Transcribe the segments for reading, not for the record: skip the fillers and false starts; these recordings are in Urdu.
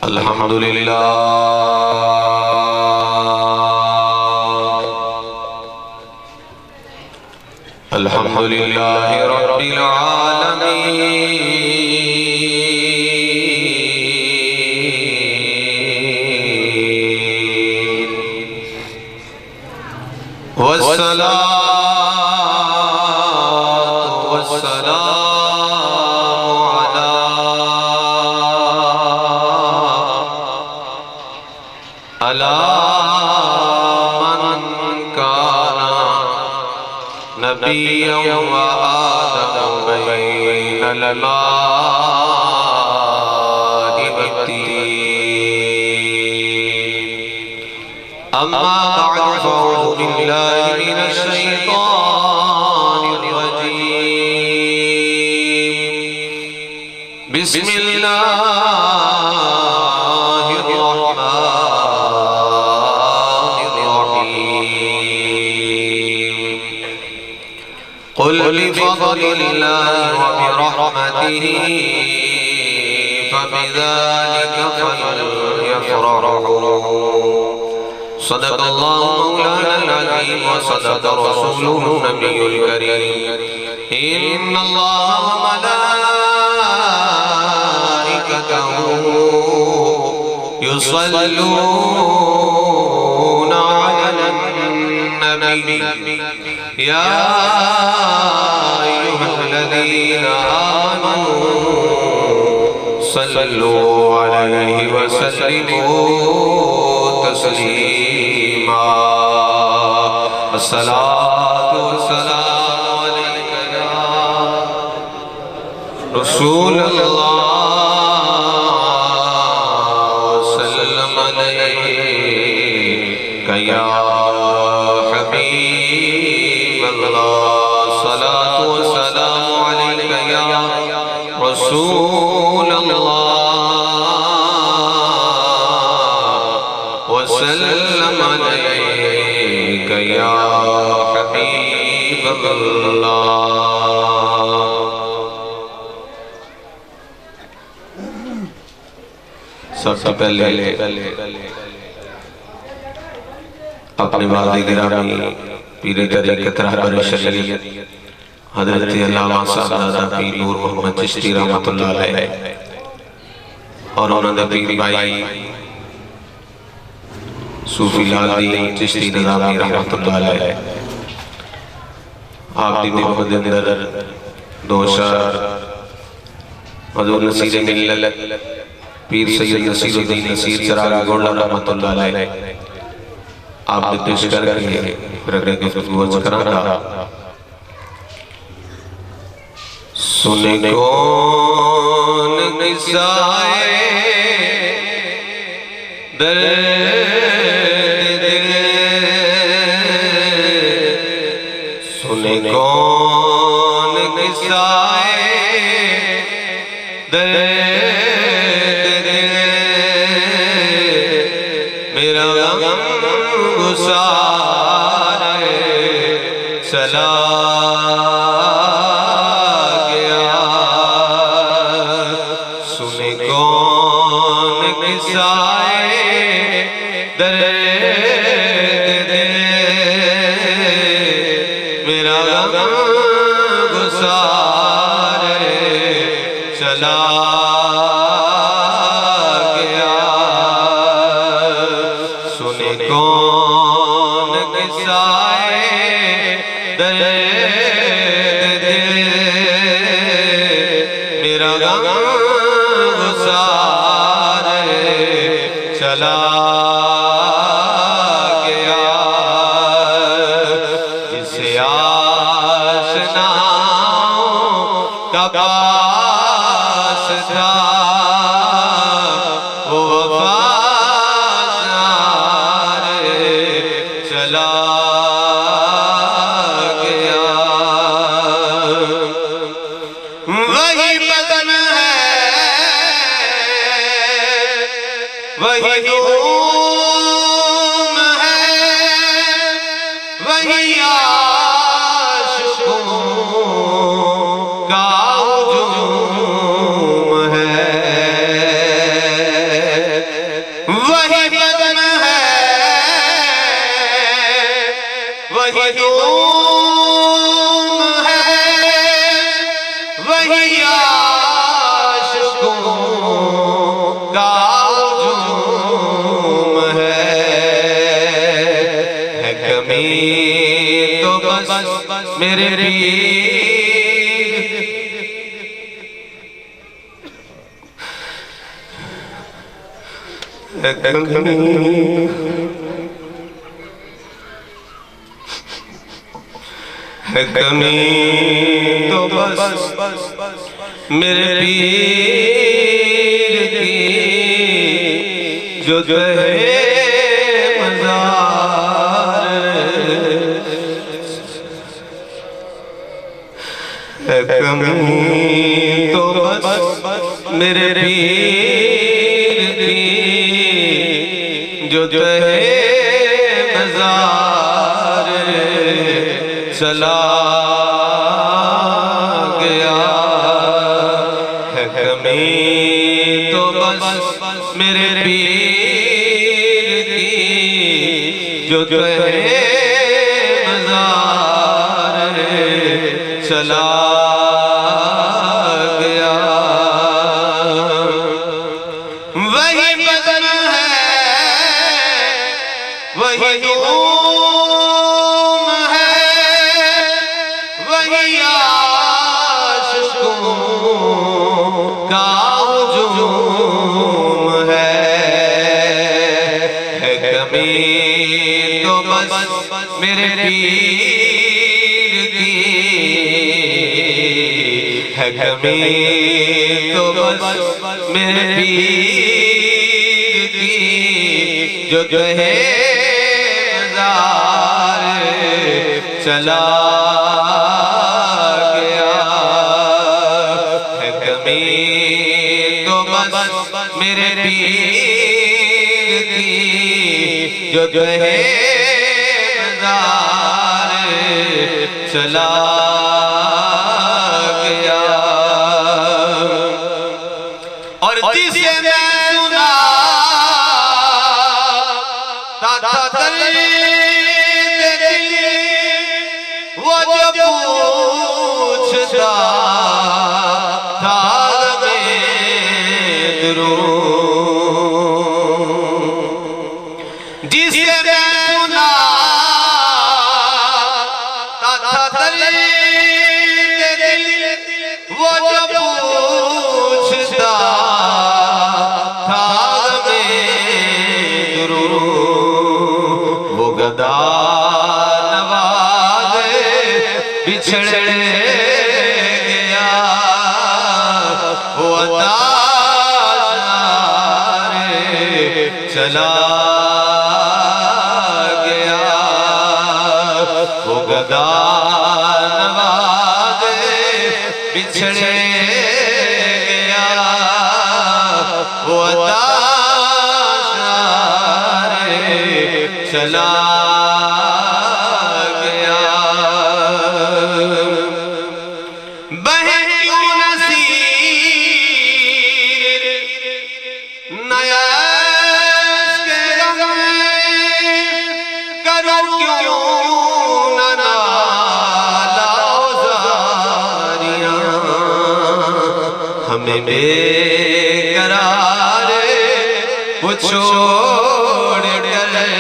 الحمدللہ الحمدللہ رب العالمین والصلاة والسلام على من كان نبيا وآدم بين الماء والطين أما بعد فأعوذ بالله من الشيطان الرجيم بسم الله قل بفضل الله وبرحمته فبذلك فليفرحوا صدق الله مولانا العظيم وصدق رسوله النبي الكريم إن الله وملائكته يصلون على النبي يا أيها الذين آمنوا صلوا عليه وسلموا تسليما الصلاة والسلام عليك يا رسول الله وسلم عليك يا حبيب الله صلاة والسلام عليك يا رسول الله وسلم عليك يا حبيب الله سب سے پہلے اپنے والد گرامی پیر طریقت رہبر شریعت حضرت علامہ صاحبزادہ پیر نور محمد چشتی رحمت اللہ علیہ اور انہوں نے پیر بھائی صوفی لال دی چشتی نظامی رحمت اللہ علیہ آپ دی محمد اندر دو شعر حضور نصیر ملت پیر سید نصیر الدین نصیر چراغ گوڑا رحمت اللہ علیہ آپ نے پیش کر کے رگرے گفتگو عرض کرانا سنے کون قصائے درد دل سنے کون قصائے درد دل میرا غم گسار چلا گیا سنے کون قصائے درد دل میرا غم گسار چلا گیا سنے کون قصائے درد دل میرا غم گسار چلا گیا جسے آشناؤں کا پاس تھا وہ وفادار چلا گیا وہی بدن ہے وہی دوم ہے وہی عاشقوں کا ہجوم ہے میرے پیر کمی تو بس میرے پیر کی جو ہے مزار کمی تو بس میرے پیر کی جو ہے مزار چلا گیا ہے کمی تو بس میرے پیر کی جو ہے مزار چلا گیا وہی بدن ہے وہی نوم ہے وہی عاشقوں کا ہجوم ہے کمی تو بس میرے پیر کی ہے کمی تو بس میرے پیر کی جو ہے مزار چلا گیا ہے کمی تو بس میرے پیر کی جو ہے مزار چلا گیا اور جسے میں سنا تھا درد دل وہ جو پوچھتا تھا میں درود جسے میں سنا تھا درد دل وہ جو پوچھتا تھا میں درود وہ گدا نواز بچھڑ گیا وہ عطار چلا گیا وہ گدا نواز بچھڑ گیا وہ عطار چلا گیا بہن کیوں نصیر نیاز کے رنگ کرو کیوں نہ نالا زاریاں ہمیں بے قرار وہ چھوڑ گئے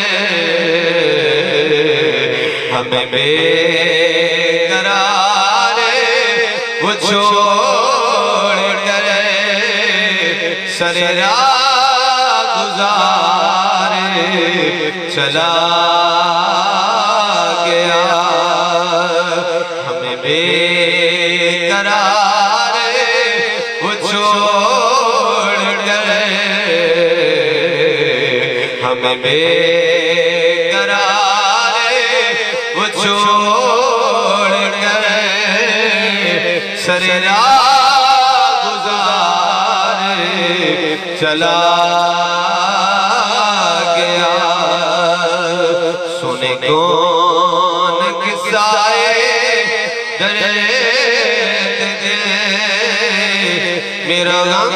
ہمیں بے قرار وہ چھوڑ گئے سر راہ گزار چلا گیا ہمیں بے قرار وہ چھوڑ گئے ہمیں بے قرار وہ چھوڑ گئے سر راہ گزار چلا گیا سنے کون قصائے درد دل میرا غم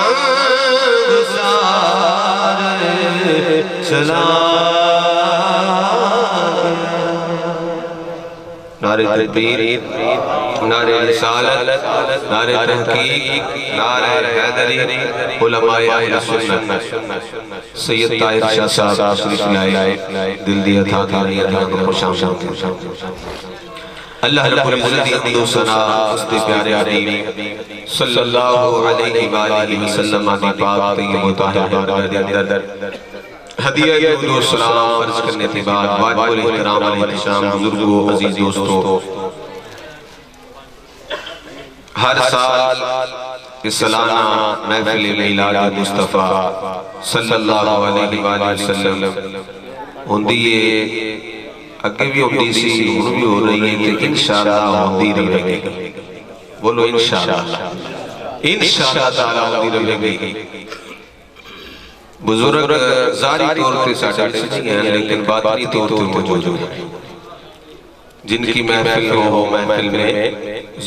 گسار چلا نعرہ تکبیر نعرہ رسالت نعرہ تحقیق نعرہ حیدری علماء اہل سنت سید طاہر شاہ صاحب تشریف لائے دل دیا تھا خوش آمدید اللہ رب العزت کی حمد و ثنا اس کے پیارے حبیب صلی اللہ علیہ وآلہ وسلم کی پاک طیب و طاہر بارگاہ کے اندر ہدیہ درود و سلام عرض کرنے کے بعد واجب الاحترام والاحتشام بزرگوں عزیز دوستوں، ہر سال اس سالانہ محفل میلاد مصطفیٰ صلی اللہ علیہ وآلہ وسلم ہوندی اگے بھی ہوندی سی ہن بھی ہو رہی ہے کہ انشاءاللہ ہوندی رہے گی. بولو انشاءاللہ تعالی ہوندی رہے گی. بزرگ ظاہری طور پہ ساڑھے نہیں ہیں لیکن باطنی طور پہ موجود ہیں، جن کی محفل ہو محفل میں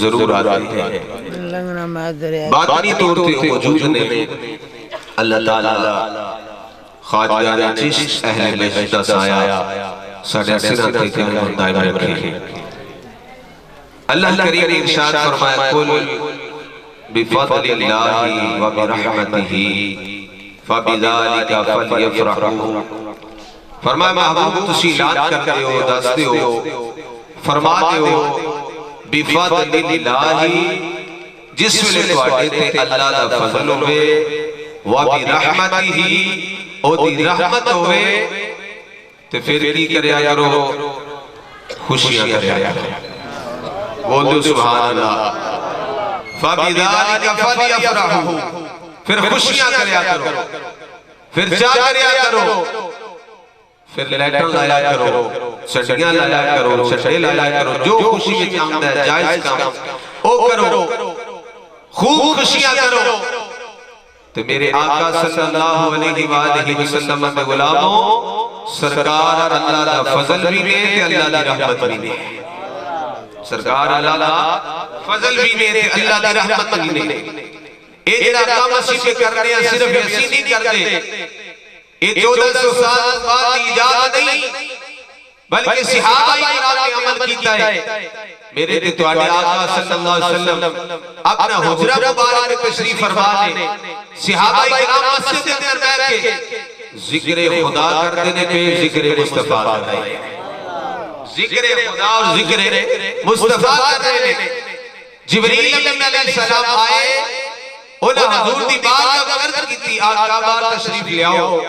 ضرور آتے ہیں. باطنی طور پہ موجود نے اللہ تعالیٰ خواجہ چشت اہل بیت کا سایہ ساڑھے سرات کے قیام دائم رکھے. اللہ کریم ارشاد فرمایا قل بفضل اللہ وبرحمتہ فَبِذَلِكَ فَلْيَفْرَحُوا. فرمایا محبوب تسی اعلان کرتے ہو دستے ہو فرماتے ہو بفضل اللہ جس ویلے تواڈے تے اللہ دا فضل ہوئے وبرحمتہ او دی رحمت ہوئے تے پھر کی کریا کرو خوشیاں کریا کرو. بول دو سبحان اللہ. فَبِذَلِكَ فَلْيَفْرَحُوا پھر خوشیاں کریا کرو، پھر جا کریا کرو، پھر لیٹن لایا کرو، سٹیاں لایا کرو، سٹے لایا کرو، جو خوشی میں چاہتا ہے جائز کام او کرو، خوب خوشیاں کرو. تو میرے آقا صلی اللہ علیہ وآلہ وسلم میں غلاموں سرکار اللہ دا فضل بھی دے تے اللہ دی رحمت بھی دے. سرکار اللہ دا فضل بھی دے تے اللہ دی رحمت بھی دے. اے جڑا کام اسی پہ کرنے ہیں صرف ایسی نہیں کرتے، اے 1400 سال بعد ایجاد نہیں بلکہ صحابہ کرام نے عمل کیتا ہے. میرے تے تواڈے آقا صلی اللہ علیہ وسلم اپنا حجرہ مبارک میں تشریف فرما نے صحابہ کرام مسجد کے اندر بیٹھ کے ذکر خدا کرتے نے پہ ذکر مصطفیٰ کرتے ہیں. ذکر خدا اور ذکر مصطفیٰ کرتے ہیں. جبریل علیہ السلام آئے انہاں حضور دی بات کا عرض کی تھی آقا بار تشریف لے آؤ.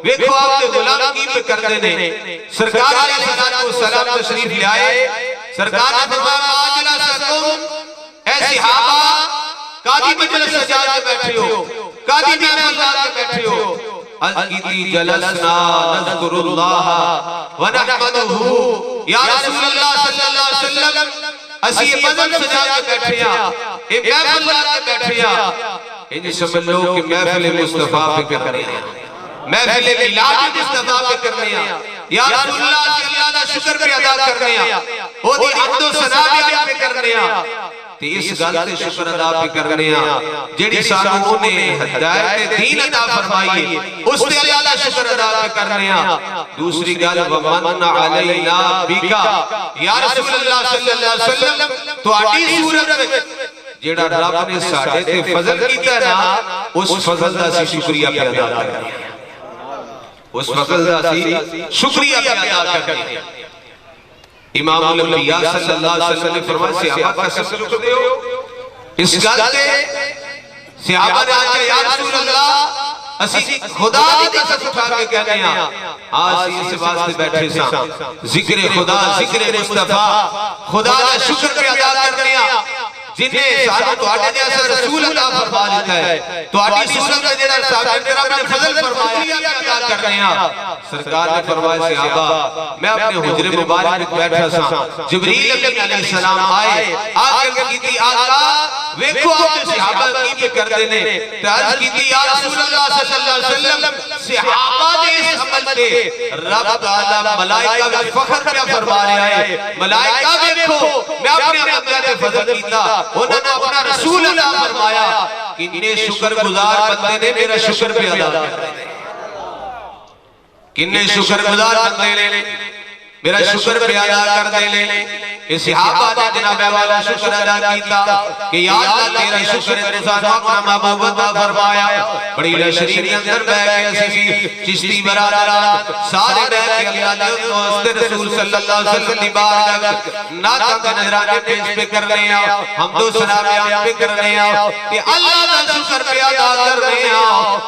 ویکھو آپ کے غلام کی پہ کرتے نے سرکار علیہ السلام تشریف لے آئے. سرکار نے فرمایا ماجلہ سکم اے صحابہ قاضی مجلس سجا کے بیٹھے ہو، قاضی محفل لا کے بیٹھے ہو. عرض کی تھی جلسنا نذکر اللہ ونحمدہ یا رسول اللہ صلی اللہ علیہ وسلم اسی یہ بدل سجا کے بیٹھے ہیں، یہ محفل لا کے بیٹھے ہیں. انہیں سمجھ لو کہ محفل مصطفیٰ پہ کرنے ہیں، محفل میلاد مصطفیٰ پہ کرنے ہیں. یا رسول اللہ صلی اللہ علیہ شکر پہ ادا کرنے ہیں، وہ دی حمد و ثنا پہ کرنے ہیں. تو اس گل تے شکر ادا پہ کرنے ہیں جیڑی سانوں نے ہدایت دین عطا فرمائی اس تے اللہ شکر ادا پہ کرنے ہیں. دوسری گل ومن علینا بکا یا رسول اللہ صلی اللہ علیہ وسلم تو آٹی صورت میں جیڑا رب نے ساڑھے تے فضل کیتا ہے نا اس فضل دا سی شکریہ پہ ادا کرنے ہیں. اس فضل دا سی شکریہ پہ ادا کرنے ہیں. امام الانبیاء صلی اللہ علیہ وسلم نے فرمایا صحابہ کا سلوک دے ہو. اس گل تے صحابہ نے آجا یا رسول اللہ اسی خدا دی قسم اٹھا کے کہنے ہیں آج اس واسطے بیٹھے ساں ذکر خدا ذکر مصطفیٰ خدا کا شکر پہ ادا کرنے ہیں جنہیں ساتھ تو آٹے جیسا رسول اللہ فرما لیتا ہے. تو آٹی صورت میں جنہاں صاحب رب نے فضل فرمایا کیا ادا کرنے ہیں. سرکار نے فرمایا صحابہ میں اپنے حجر مبارک میں بیٹھا ساں جبریل علیہ السلام آئے آکر کی تھی آقا ویکھو آپ نے صحابہ کی پہ کر دینے تحج کی تھی یا رسول اللہ صلی اللہ علیہ وسلم صحابہ نے اس عمل تے رب تعالیٰ ملائکہ کا فخر پہ فرما رہے ہیں. ملائکہ ویکھو میں اپنے عمل تے فضل کیتا انہوں نے اپنا رسول اللہ فرمایا کتنے شکر گزار بندے نے میرا شکر پہ ادا کتنے شکر گزار بندے نے میرا شکر پہ ادا کر دے لے. اس صحابہ نے جناب والا شکر ادا کیتا کہ یا اللہ تیرا شکر ہے تسانو اپنا محبوب عطا فرمایا. بڑی لشریف کے اندر بیٹھ کے اسی چشتی برادران سارے بیٹھ کے اللہ نے دوست رسول صلی اللہ علیہ وسلم کی بارگاہ نعتوں کے نذرانے پیش پہ کرنے آ, ہم دو سنا بیان پہ کرنے آ کہ اللہ کا شکر پہ ادا کرنے آ.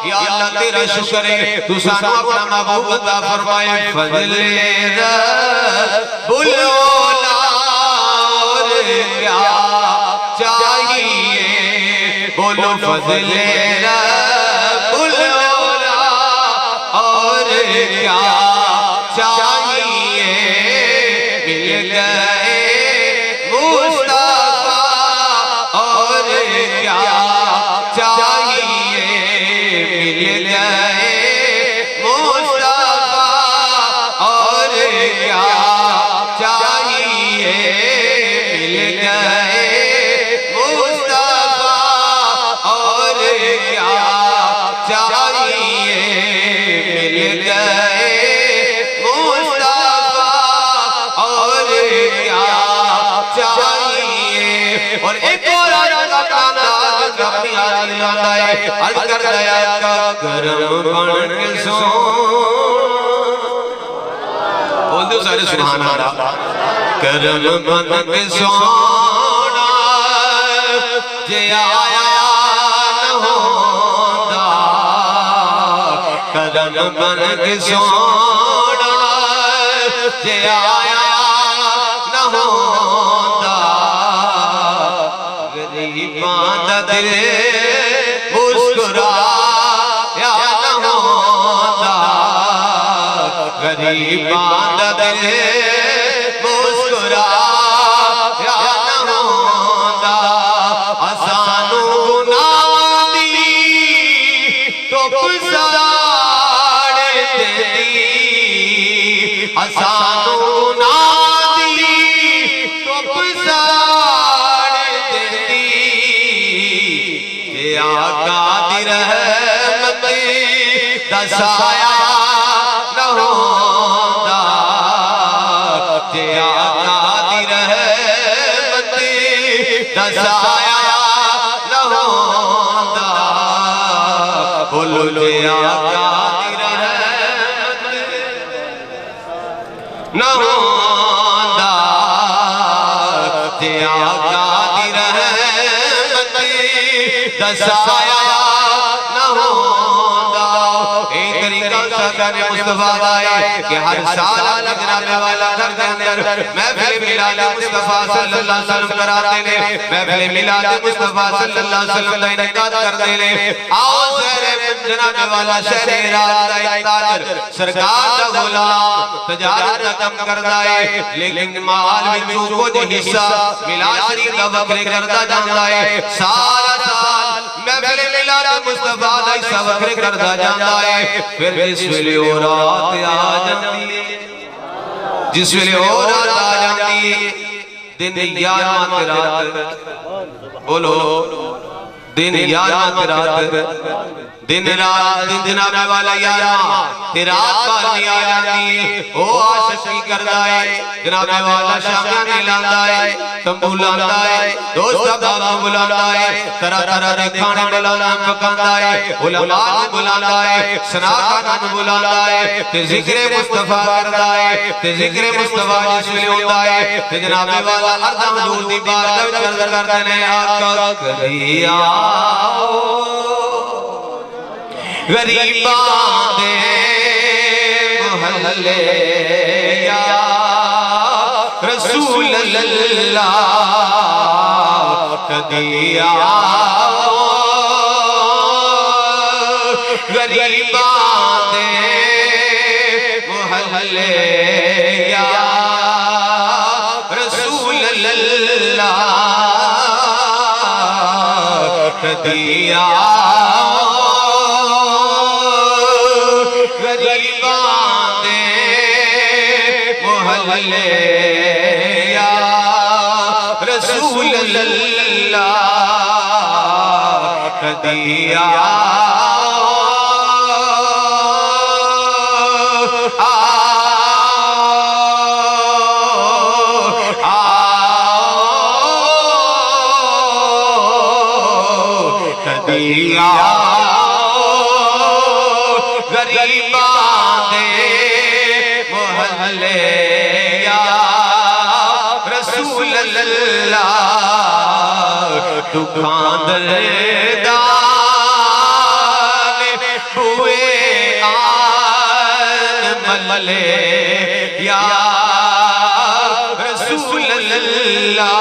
یا اللہ تیرا شکر ہے تسانو اپنا محبوب عطا فرمایا. فضل رب العلا چاہیے بولو فضل رب العلا اور کیا چاہیے. مل گئے مصطفیٰ اور کیا چاہیے. مل گئے مصطفیٰ اور کیا چاہیے. مل گئے مصطفیٰ اور کیا چاہیے. مل گئے مصطفیٰ اور کیا چاہیے. اور ایک اور آج کا انداز اپنی آج لانا ہے. عرض کر دیا کا کرم بن کے سون. بول دو سارے سبحان اللہ. کرم بن کے سونا جے آیا نہ ہوندا. کرم بن کے سونا جے آیا نہ ہوندا. غریباں دا دل مسکرایا نہ ہوندا. غریباں دا دل مسکرایا نہ ہوندا. اسانو گناہ دی تو پساڑ دی. اسانو گناہ دی تو پساڑ دی. جے آقا دی رحمت دا سایہ نہ ہوندا. جے آقا دی رحمت دا سایہ نہ ہوندا. بولو جے آقا دی رحمت نہ ہوندا. جے آقا دی رحمت دا سایہ نہ ہوندا. ایک طریقہ سرکار مصطفیٰ آئے کہ ہر سال جناب والا گھر کے اندر محفل میلاد مصطفیٰ صلی اللہ علیہ وسلم کراتے لے. محفل میلاد مصطفیٰ صلی اللہ علیہ وسلم کا انعقاد کرتے لے. آؤ شہر جناب والا شہر ہرات دا ایک تاجر سرکار دا غلام تجارت کم کردا ہے لیکن مال وچوں کچھ حصہ میلاد شریف دا وکھرے کردا جاندا ہے. سارا سال محفل میلاد مصطفیٰ دا حصہ وکھرے کردا جاندا ہے. پھر جس ویلے او رات آ جاندی ہے, جس ویلے او رات آ جاندی ہے, دن 11واں تے رات. بولو دن 11واں تے رات. دن رات جناب والا 11واں تے رات پانی آ جاندی ہے. او عاشقی کردا ہے جناب والا شامیاں نے لاندا ہے, تمبو لاندا ہے, دوست احباب بلاندا ہے, طرح طرح دے کھانے بلانا پکاندا ہے, علماء نے بلاندا ہے, سناخانہ نے بلاندا ہے, تے ذکر مصطفیٰ کردا ہے. تے ذکر مصطفیٰ جس ویلے ہوندا ہے تے جناب والا ہر دم حضور دی بارگاہ وچ عرض کردے نے آقا کبھی آؤ غریباں دے محلے یا رسول اللہ. کبھی آؤ غریباں دے محلے یا رسول اللہ. کبھی آؤ غریباں دے محلے یا رسول اللہ. کبھی غریباں دے محلے یا رسول اللہ دکھاں دردان ہوئے آن ملے یا رسول اللہ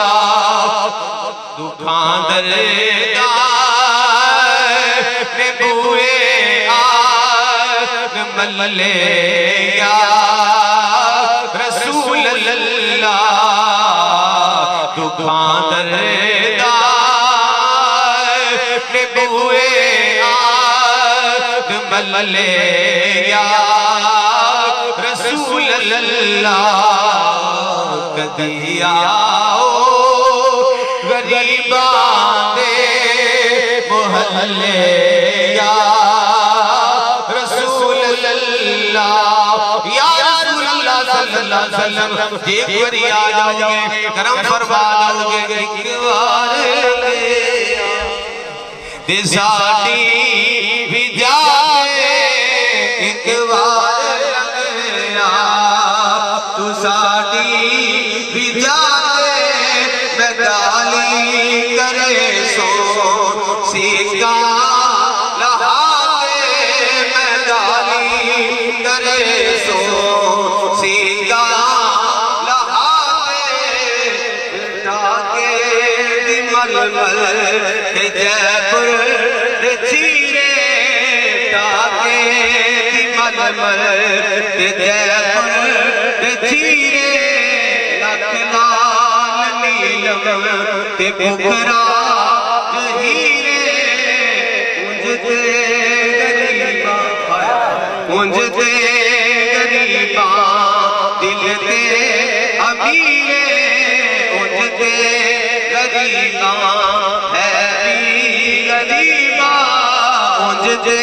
دکھاں دردان ہوئے آن ملے یا رسول اللہ دکھاں دردان ہوئے آن ملے یا رسول اللہ کدی آؤ غریباں دے محلے یا رسول اللہ یا رسول اللہ صلی اللہ علیہ وسلم ایک باری آ جاؤ گے کرم فرما جاؤ گے ایک بار دے ساڑی بھی جائے ایک بار لگیا تو ساڑی بھی جائے میں گالی کرے سو سیکھا لہاتے میں گالی کرے سو سیکھا لہاتے تاکہ دی ململ جے پر چیرے تاکہ دی ململ جے پر چیرے لکھلال نیلم تے بکرا ہیرے انجتے غریباں دل تے امیرے انجتے غریباں ہے بھی غریباں انجتے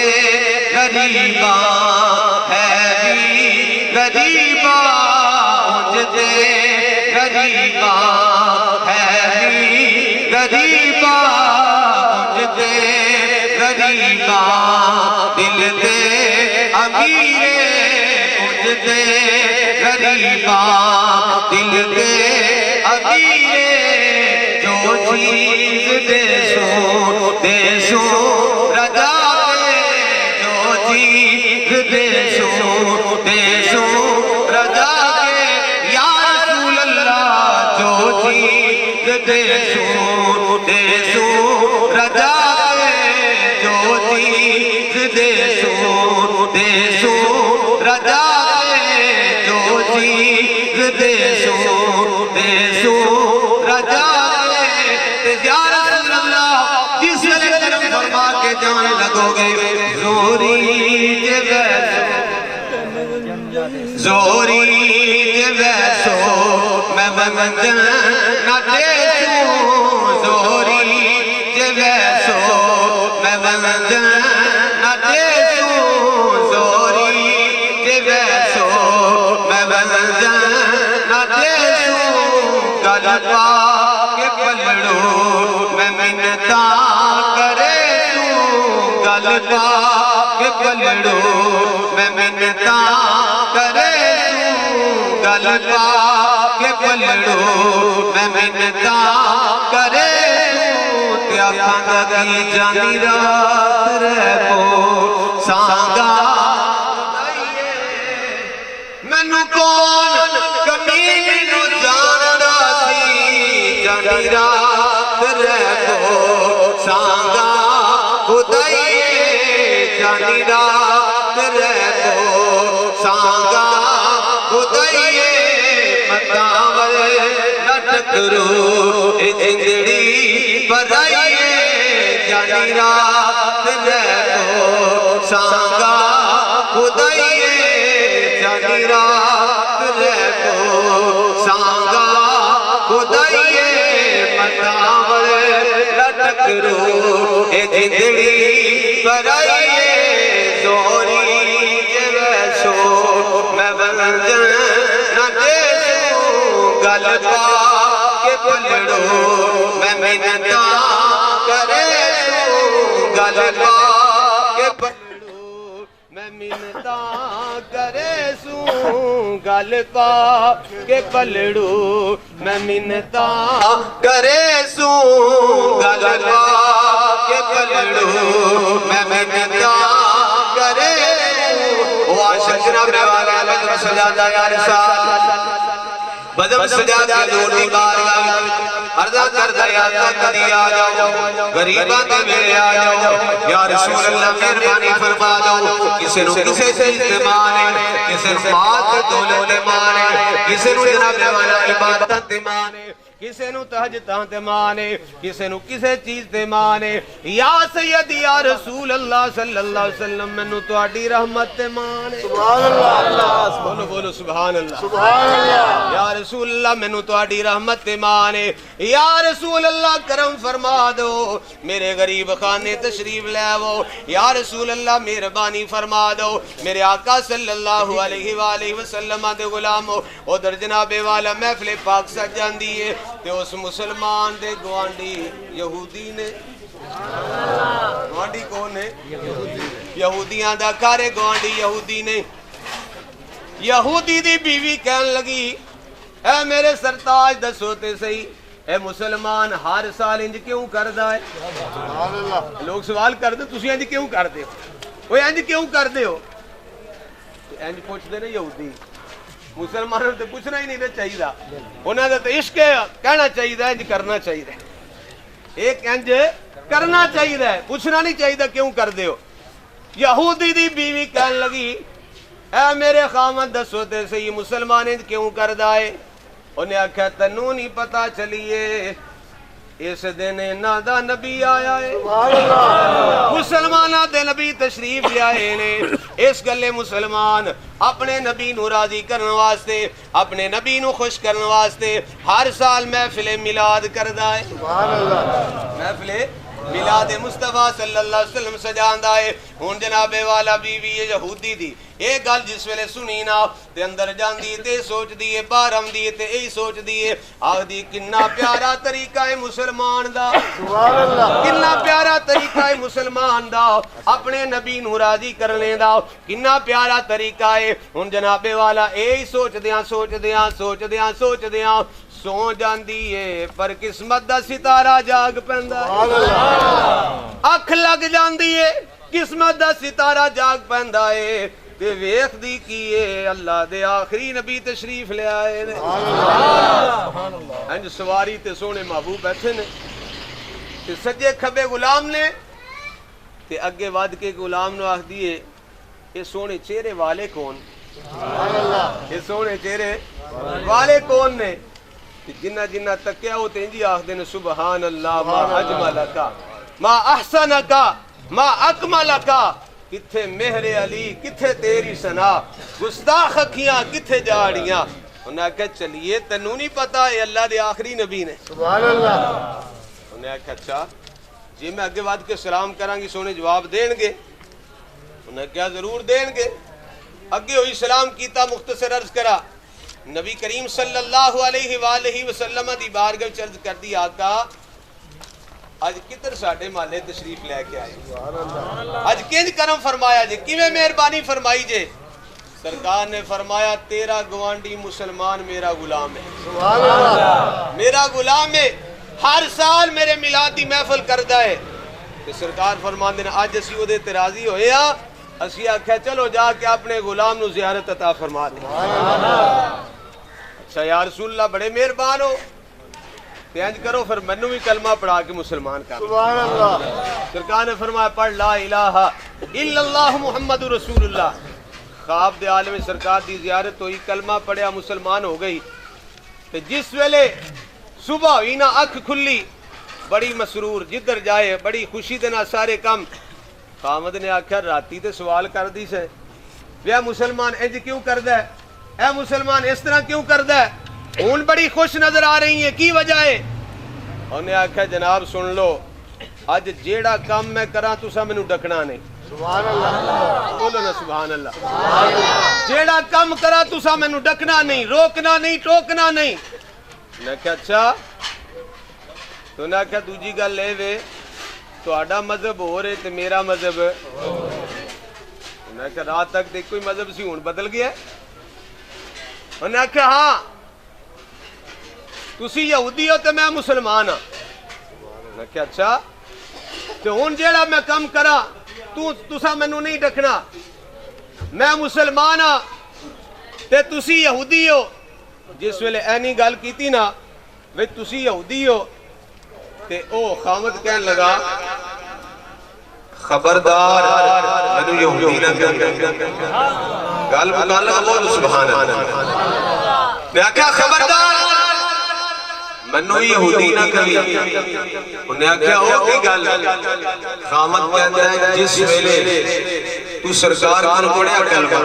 غریباں ہے بھی غریباں انجتے غریباں ہے بھی غریباں انجتے غریباں دل تے امیرے انجتے غریباں دل تے امیرے جو چیز دے سو رجا دے جو چیز دے سو رجا دے یا رسول اللہ جو چیز دے سو رجا دے جو چیز دے سو رجا دے جو چیز دے سو رجا دے یا رسول اللہ جس نے کرم فرما کے جانے لگو گے زوری جے ویسو میں منزل نہ دیسوں زوری جے ویسو میں منزل نہ دیسوں زوری جے ویسو میں منزل نہ دیسوں گل پا کے پلڑو میں منتاں کرے توں گل پا کے پلڑو میں منتاں کرے توں گل پا کے پلڑو میں منتاں کرے توں تے آکھاں لگی جانی رات رہ پو سانگا مینوں کون کمی نو جاندا سی جانی رات رہ پو سانگا خدائیے جانی رات رہ پو سانگا خدائیے متاول نٹکرو جنگڑی برائیے جانی رات رہ پو سانگا خدائیے جانی رات رہ پو سانگا خدائیے متاول نٹکرو جنگڑی برائیے زوری جے ویسو میں منزل نہ دیسوں گل پا کے پلڑو میں منتاں کرے توں گل پا کے میں منتا کرے سوں گل پا کے پلڑو میں منتا کرے سوں گل پا کے پلڑو میں منتا کرے وہ عاشق جناب والا بدم سجادہ یا رسال بدم سجادہ دور دی بارگاہ عرضہ کردہ یا تقدی آ جاؤ غریبہ دے میرے آ جاؤ یا رسول اللہ مہربانی فرما دو کسے نو کسے چیز مانے کسے نو مال دولت مانے کسے نو جناب والا عبادت مانے کسے نو تہجداں تے مانے کسے نو کسے چیز تے مانے یا سیدی یا رسول اللہ صلی اللہ علیہ وسلم مینوں تہاڈی رحمت تے مانے سبحان اللہ بولو بولو سبحان اللہ سبحان اللہ یا رسول اللہ مینوں تہاڈی رحمت تے مانے یا رسول اللہ کرم فرما دو میرے غریب خانے تشریف لے آو یا رسول اللہ مہربانی فرما دو میرے آقا صلی اللہ علیہ وآلہ وسلم دے غلامو ادھر جناب والا محفل پاک سج جاندی ہے تے اس مسلمان دے گوانڈی یہودی نے گوانڈی کون ہے یہودیاں دا کارے گوانڈی یہودی نے یہودی دی بیوی کہن لگی اے میرے سرتاج دسو تے صحیح اے مسلمان ہر سال انج کیوں کردا ہے سبحان اللہ لوگ سوال کردے تسی انج کیوں کردے ہو اوے انج کیوں کردے ہو انج پوچھدے نے یہودی مسلمانوں تے پوچھنا ہی نہیں تے چاہیے انہاں دا تے عشق ہے کہنا چاہیے انج کرنا چاہیے ایک انج کرنا چاہیے پوچھنا نہیں چاہیے کیوں کردے ہو یہودی دی بیوی کہن لگی اے میرے خامد دسو تے صحیح مسلمان انج کیوں کردا ہے انہیں آکھا تنوں نہیں پتا چلیے اس دن انہاں دا نبی آیا ہے مسلمانہ دے نبی تشریف لے آئے نے اس گلے مسلمان اپنے نبی نو راضی کرنے واسطے اپنے نبی نو خوش کرنے واسطے ہر سال محفل میلاد کردا ہے سبحان اللہ محفل میلاد مصطفیٰ صلی اللہ علیہ وسلم سجاندہ ہے ہون جناب والا بیوی یہودی دی ایک گل جس ویلے سنی نا تے اندر جاندی تے سوچ دیئے باہر آمدی تے ای سوچ دیئے آخ دی کنا پیارا طریقہ ہے مسلمان دا سبحان اللہ کنا پیارا طریقہ ہے مسلمان دا اپنے نبی نو راضی کرنے دا کنا پیارا طریقہ ہے ہن جناب والا ای سوچ دیاں سو جاندی ہے پر قسمت دا ستارہ جاگ پیندا ہے اکھ لگ جاندی ہے قسمت دا ستارہ جاگ پیندا ہے تے ویکھ دی کیے اللہ دے آخری نبی تشریف لے آئے نے انج سواری تے سونے محبوب بیٹھے نے تے سجے کھبے غلام نے تے اگے ود کے غلام نو آکھ دیے یہ سونے چہرے والے کون یہ سونے چہرے والے کون نے جنہ جنہ تکیا وہ تینجی آخ دینے سبحان اللہ ما اجملکا ما احسنکا ما اکملکا کتھے مہر علی کتھے تیری سنا گستاخ اکھیاں کتھے جاڑیاں انہیں کہا چلیے تنوں نہیں پتا ہے اللہ دے آخری نبی نے سبحان اللہ انہیں کہا اچھا جی میں اگے بعد کے سلام کرانگی سونے جواب دین گے انہیں کہا ضرور دین گے اگے ہوئی سلام کیتا مختصر عرض کرا نبی کریم صلی اللہ علیہ وآلہ وسلم دی بارگاہ چرز کر دی آقا آج کتر ساڑھے مالے تشریف لے کے آئے آج کنج کرم فرمایا جے کیویں مہربانی فرمائی جے سرکار نے فرمایا تیرا گوانڈی مسلمان میرا غلام ہے سبحان اللہ میرا غلام ہے ہر سال میرے میلاد دی محفل کردہ ہے کہ سرکار فرمان دینا آج اسی وہ دے ترازی ہوئے ہاں اسی آکھا چلو جا کے اپنے غلام نو زیارت عطا فرما دیں اچھا یا رسول اللہ بڑے مہربان ہو تینج کرو پھر منو بھی کلمہ پڑھا کے مسلمان کر سبحان اللہ سرکار نے فرمایا پڑھ لا الہ الا اللہ محمد رسول اللہ خواب دے عالم سرکار دی زیارت ہوئی کلمہ پڑھیا مسلمان ہو گئی تے جس ویلے صبح ہوئی نا اکھ کھلی بڑی مسرور جدھر جائے بڑی خوشی دینا سارے کم خامد نے آکھا راتی تے سوال کر دی سے اے مسلمان انج کیوں کردہ ہے اے مسلمان اس طرح کیوں کردہ ہے اون بڑی خوش نظر آ رہی ہیں کی وجہ ہے انہیں آکھا جناب سن لو آج جیڑا کام میں کراں تسا مینوں ڈکنا نہیں سبحان اللہ بولو نا سبحان اللہ جیڑا کام کرا تسا مینوں ڈکنا نہیں روکنا نہیں ٹوکنا نہیں میں کہا اچھا تو نے کہا دوجی گل لے وے ਤੁਹਾਡਾ ਮਜ਼ਹਬ ਹੋਰ ਹੈ ਤੇ ਮੇਰਾ ਮਜ਼ਹਬ ਉਹਨੇ ਆਖਿਆ ਰਾਤ ਤੱਕ ਤੇ ਇੱਕੋ ਹੀ ਮਜ਼ਹਬ ਸੀ, ਹੁਣ ਬਦਲ ਗਿਆ। ਉਹਨੇ ਆਖਿਆ ਹਾਂ ਤੁਸੀਂ ਯਹੂਦੀ ਹੋ ਤੇ ਮੈਂ ਮੁਸਲਮਾਨ ਹਾਂ। ਉਹਨੇ ਆਖਿਆ ਅੱਛਾ, ਤੇ ਹੁਣ ਜਿਹੜਾ ਮੈਂ ਕੰਮ ਕਰਾਂ ਤੁਸੀਂ ਮੈਨੂੰ ਨਹੀਂ ਡਕਣਾ, ਮੈਂ ਮੁਸਲਮਾਨ ਹਾਂ ਤੇ ਤੁਸੀਂ ਯਹੂਦੀ ਹੋ। ਜਿਸ ਵੇਲੇ ਐਨੀ ਗੱਲ ਕੀਤੀ ਨਾ ਵੀ ਤੁਸੀਂ ਯਹੂਦੀ ਹੋ ਤੇ ਉਹ ਖਾਮਦ ਕਹਿਣ ਲਗਾ خبردار منو یہودی نہ کر گل مکال بول سبحان اللہ میں آکھا خبردار منو یہودی نہ کری انہیں آکھا او کی گل خامد کہتا ہے جس ویلے تو سرکار کر پڑیا کلمہ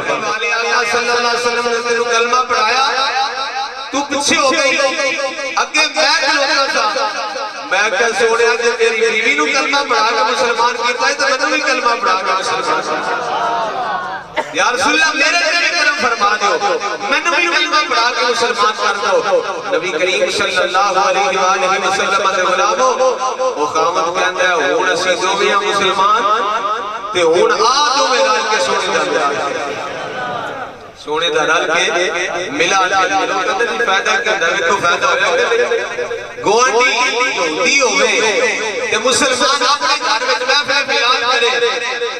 صلی اللہ علیہ وسلم نے تیرو کلمہ پڑھایا تو پچھے ہو گئی اگے میں کلمہ تھا میں کہا سوڑیا جب میری بیوی نو کلمہ پڑھا کر مسلمان کیتا ہے تو میں نے بھی کلمہ پڑھا کر مسلمان یا رسول اللہ میرے لیے کرم فرما دیو میں نے بھی کلمہ پڑھا کر مسلمان کر دو۔ نبی کریم صلی اللہ علیہ وآلہ وسلم دے غلامو وہ خامد کہندہ ہے ہون اسی دو بھی ہیں مسلمان تے ہون آدھو میں رال کے سونے جاندے آگے سونے دا رل کے ملا کہتے نہیں فائدہ کہتا ہے تو فائدہ ہو رہا ہے گوانڈی یہودی ہوئے کہ مسلمان اپنے گھر میں محفل بیان کرے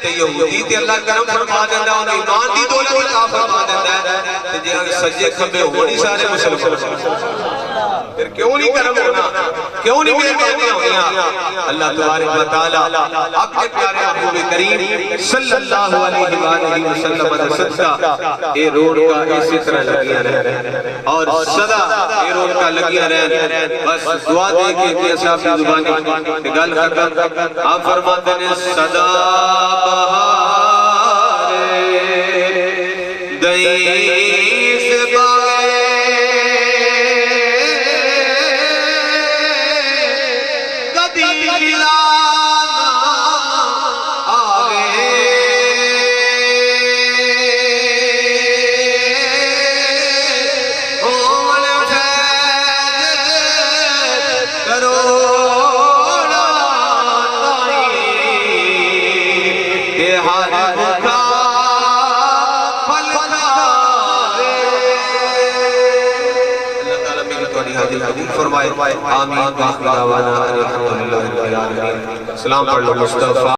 کہ یہودی تے اللہ کرم فرما دیتا ہے انہیں ایمان دی دولت عطا فرما دیتا ہے کہ جہاں سجے کھبے ہونی سارے مسلمان پھر کیوں نہیں کرم ہونا کیوں نہیں مہربانی ہونا اللہ تبارک و تعالی اپنے پیارے محبوب کریم صلی اللہ علیہ وآلہ وسلم نے صدقہ اے روڈ کا اسی طرح لگیا رہے اور صدا اے روڈ کا لگیا رہے بس دعا دے کے صاحب کی زبانی گل ختم آپ فرماتے ہیں صدا بہار دئی سے باغے کبھی گلا آگے ہون فیض کرو فرمائے آمین باقی دعوانا الحمدللہ رب العالمین سلام پڑھ لو مصطفیٰ